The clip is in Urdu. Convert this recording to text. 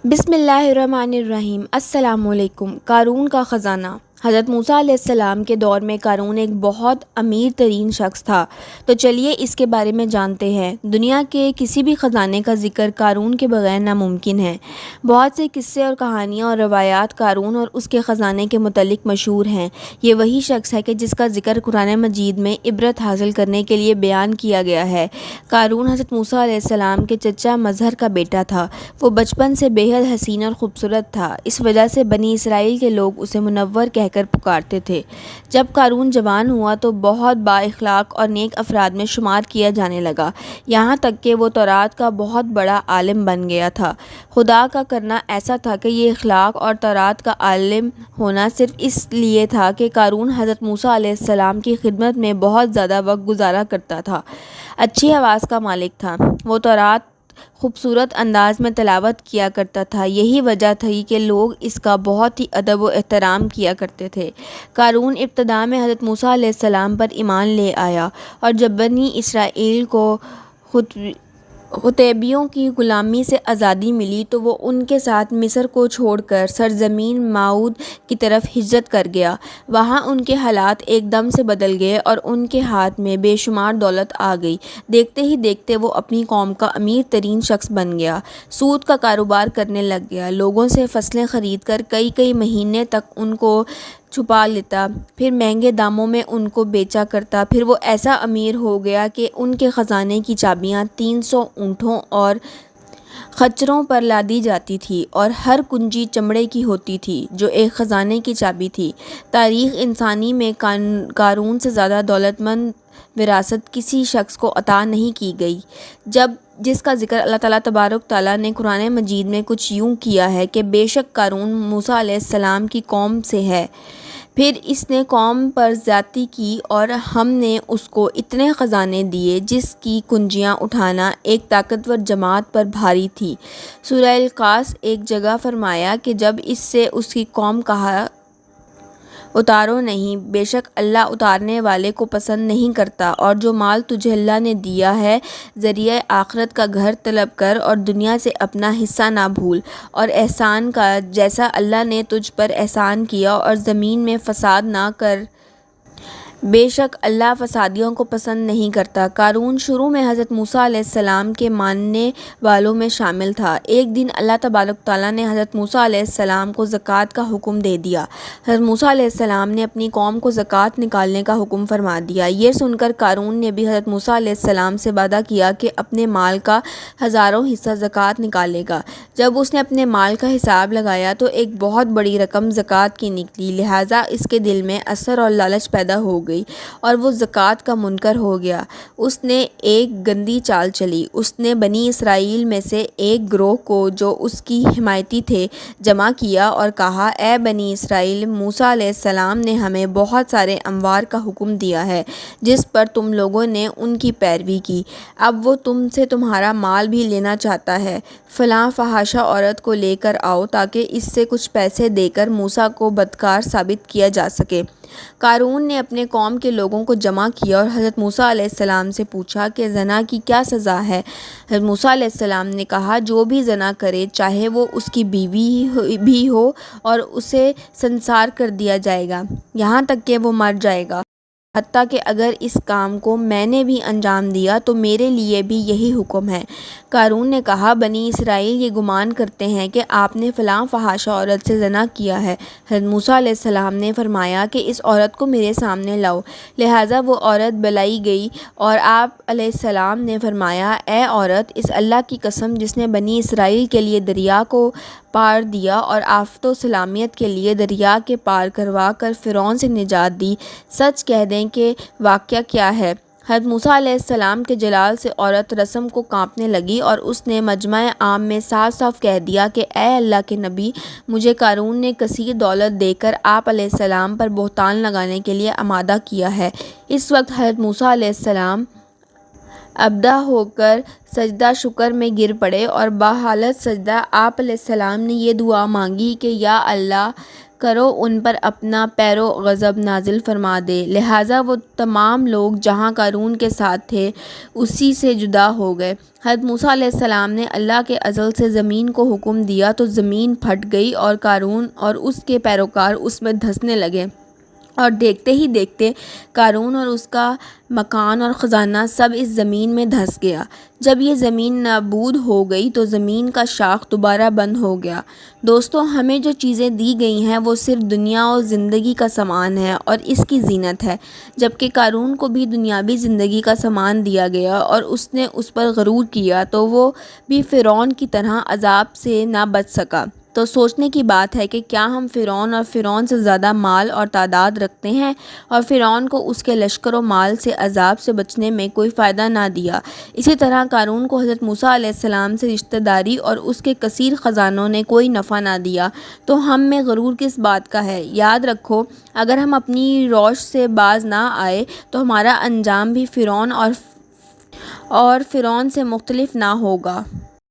بسم اللہ الرحمن الرحیم۔ السلام علیکم۔ قارون کا خزانہ۔ حضرت موسیٰ علیہ السلام کے دور میں قارون ایک بہت امیر ترین شخص تھا۔ تو چلیے اس کے بارے میں جانتے ہیں۔ دنیا کے کسی بھی خزانے کا ذکر قارون کے بغیر ناممکن ہے۔ بہت سے قصے اور کہانیاں اور روایات قارون اور اس کے خزانے کے متعلق مشہور ہیں۔ یہ وہی شخص ہے کہ جس کا ذکر قرآن مجید میں عبرت حاصل کرنے کے لیے بیان کیا گیا ہے۔ قارون حضرت موسیٰ علیہ السلام کے چچا مظہر کا بیٹا تھا۔ وہ بچپن سے بے حد حسین اور خوبصورت تھا۔ اس وجہ سے بنی اسرائیل کے لوگ اسے منور کہہ کر پکارتے تھے۔ جب قارون جوان ہوا تو بہت با اخلاق اور نیک افراد میں شمار کیا جانے لگا، یہاں تک کہ وہ تورات کا بہت بڑا عالم بن گیا تھا۔ خدا کا کرنا ایسا تھا کہ یہ اخلاق اور تورات کا عالم ہونا صرف اس لیے تھا کہ قارون حضرت موسیٰ علیہ السلام کی خدمت میں بہت زیادہ وقت گزارا کرتا تھا۔ اچھی آواز کا مالک تھا۔ وہ تورات خوبصورت انداز میں تلاوت کیا کرتا تھا۔ یہی وجہ تھی کہ لوگ اس کا بہت ہی ادب و احترام کیا کرتے تھے۔ قارون ابتدا میں حضرت موسیٰ علیہ السلام پر ایمان لے آیا، اور جب بنی اسرائیل کو خطیبیوں کی غلامی سے آزادی ملی تو وہ ان کے ساتھ مصر کو چھوڑ کر سرزمین موعود کی طرف ہجرت کر گیا۔ وہاں ان کے حالات ایک دم سے بدل گئے اور ان کے ہاتھ میں بے شمار دولت آ گئی۔ دیکھتے ہی دیکھتے وہ اپنی قوم کا امیر ترین شخص بن گیا۔ سود کا کاروبار کرنے لگ گیا۔ لوگوں سے فصلیں خرید کر کئی مہینے تک ان کو چھپا لیتا، پھر مہنگے داموں میں ان کو بیچا کرتا۔ پھر وہ ایسا امیر ہو گیا کہ ان کے خزانے کی چابیاں 300 اونٹوں اور خچروں پر لادی جاتی تھی، اور ہر کنجی چمڑے کی ہوتی تھی جو ایک خزانے کی چابی تھی۔ تاریخ انسانی میں قارون سے زیادہ دولت مند وراثت کسی شخص کو عطا نہیں کی گئی، جس کا ذکر اللہ تعالیٰ تبارک تعالیٰ نے قرآن مجید میں کچھ یوں کیا ہے کہ بے شک قارون موسیٰ علیہ السلام کی قوم سے ہے، پھر اس نے قوم پر زیادتی کی اور ہم نے اس کو اتنے خزانے دیے جس کی کنجیاں اٹھانا ایک طاقتور جماعت پر بھاری تھی۔ سورہ القاص ایک جگہ فرمایا کہ جب اس سے اس کی قوم کہا اتارو نہیں، بے شک اللہ اتارنے والے کو پسند نہیں کرتا، اور جو مال تجھے اللہ نے دیا ہے ذریعہ آخرت کا گھر طلب کر اور دنیا سے اپنا حصہ نہ بھول، اور احسان کا جیسا اللہ نے تجھ پر احسان کیا، اور زمین میں فساد نہ کر، بے شک اللہ فسادیوں کو پسند نہیں کرتا۔ قارون شروع میں حضرت موسیٰ علیہ السلام کے ماننے والوں میں شامل تھا۔ ایک دن اللہ تبارک تعالیٰ نے حضرت موسیٰ علیہ السلام کو زکوٰۃ کا حکم دے دیا۔ حضرت موسیٰ علیہ السلام نے اپنی قوم کو زکوٰۃ نکالنے کا حکم فرما دیا۔ یہ سن کر قارون نے بھی حضرت موسیٰ علیہ السلام سے وعدہ کیا کہ اپنے مال کا 1000واں حصہ زکوٰۃ نکالے گا۔ جب اس نے اپنے مال کا حساب لگایا تو ایک بہت بڑی رقم زکوٰۃ کی نکلی، لہٰذا اس کے دل میں اثر اور لالچ پیدا ہو گئی اور وہ زکوٰۃ کا منکر ہو گیا۔ اس نے ایک گندی چال چلی۔ اس نے بنی اسرائیل میں سے ایک گروہ کو جو اس کی حمایتی تھے جمع کیا اور کہا، اے بنی اسرائیل، موسیٰ علیہ السلام نے ہمیں بہت سارے اموار کا حکم دیا ہے جس پر تم لوگوں نے ان کی پیروی کی، اب وہ تم سے تمہارا مال بھی لینا چاہتا ہے۔ فلاں فحاشہ عورت کو لے کر آؤ تاکہ اس سے کچھ پیسے دے کر موسیٰ کو بدکار ثابت کیا جا سکے۔ قارون نے اپنے قوم کے لوگوں کو جمع کیا اور حضرت موسیٰ علیہ السلام سے پوچھا کہ زنا کی کیا سزا ہے؟ حضرت موسیٰ علیہ السلام نے کہا، جو بھی زنا کرے چاہے وہ اس کی بیوی بھی ہو اور اسے سنسار کر دیا جائے گا یہاں تک کہ وہ مر جائے گا، حتیٰ کہ اگر اس کام کو میں نے بھی انجام دیا تو میرے لیے بھی یہی حکم ہے۔ قارون نے کہا، بنی اسرائیل یہ گمان کرتے ہیں کہ آپ نے فلاں فحاشہ عورت سے زنا کیا ہے۔ حضرت موسیٰ علیہ السلام نے فرمایا کہ اس عورت کو میرے سامنے لاؤ۔ لہٰذا وہ عورت بلائی گئی اور آپ علیہ السلام نے فرمایا، اے عورت، اس اللہ کی قسم جس نے بنی اسرائیل کے لیے دریا کو پار دیا اور آفت و سلامت کے لیے دریا کے پار کروا کر فرعون سے نجات دی، سچ کہہ دیں کہ واقعہ کیا ہے۔ حضرت موسیٰ علیہ السلام کے جلال سے عورت رسم کو کانپنے لگی اور اس نے مجمع عام میں صاف صاف کہہ دیا کہ اے اللہ کے نبی، مجھے قارون نے کثیر دولت دے کر آپ علیہ السلام پر بہتان لگانے کے لیے آمادہ کیا ہے۔ اس وقت حضرت موسیٰ علیہ السلام ابدا ہو کر سجدہ شکر میں گر پڑے اور بحالت سجدہ آپ علیہ السلام نے یہ دعا مانگی کہ یا اللہ کرو ان پر اپنا پیر و غضب نازل فرما دے۔ لہٰذا وہ تمام لوگ جہاں قارون کے ساتھ تھے اسی سے جدا ہو گئے۔ حضرت موسیٰ علیہ السلام نے اللہ کے عزل سے زمین کو حکم دیا تو زمین پھٹ گئی اور قارون اور اس کے پیروکار اس میں دھنسنے لگے، اور دیکھتے ہی دیکھتے قارون اور اس کا مکان اور خزانہ سب اس زمین میں دھس گیا۔ جب یہ زمین نابود ہو گئی تو زمین کا شاخ دوبارہ بند ہو گیا۔ دوستو، ہمیں جو چیزیں دی گئی ہیں وہ صرف دنیا اور زندگی کا سامان ہے اور اس کی زینت ہے، جبکہ قارون کو بھی دنیاوی زندگی کا سامان دیا گیا اور اس نے اس پر غرور کیا تو وہ بھی فرعون کی طرح عذاب سے نہ بچ سکا۔ تو سوچنے کی بات ہے کہ کیا ہم فرعون اور فرعون سے زیادہ مال اور تعداد رکھتے ہیں، اور فرعون کو اس کے لشکر و مال سے عذاب سے بچنے میں کوئی فائدہ نہ دیا۔ اسی طرح قارون کو حضرت موسیٰ علیہ السلام سے رشتہ داری اور اس کے کثیر خزانوں نے کوئی نفع نہ دیا، تو ہم میں غرور کس بات کا ہے؟ یاد رکھو، اگر ہم اپنی روش سے باز نہ آئے تو ہمارا انجام بھی فرعون اور فرعون سے مختلف نہ ہوگا۔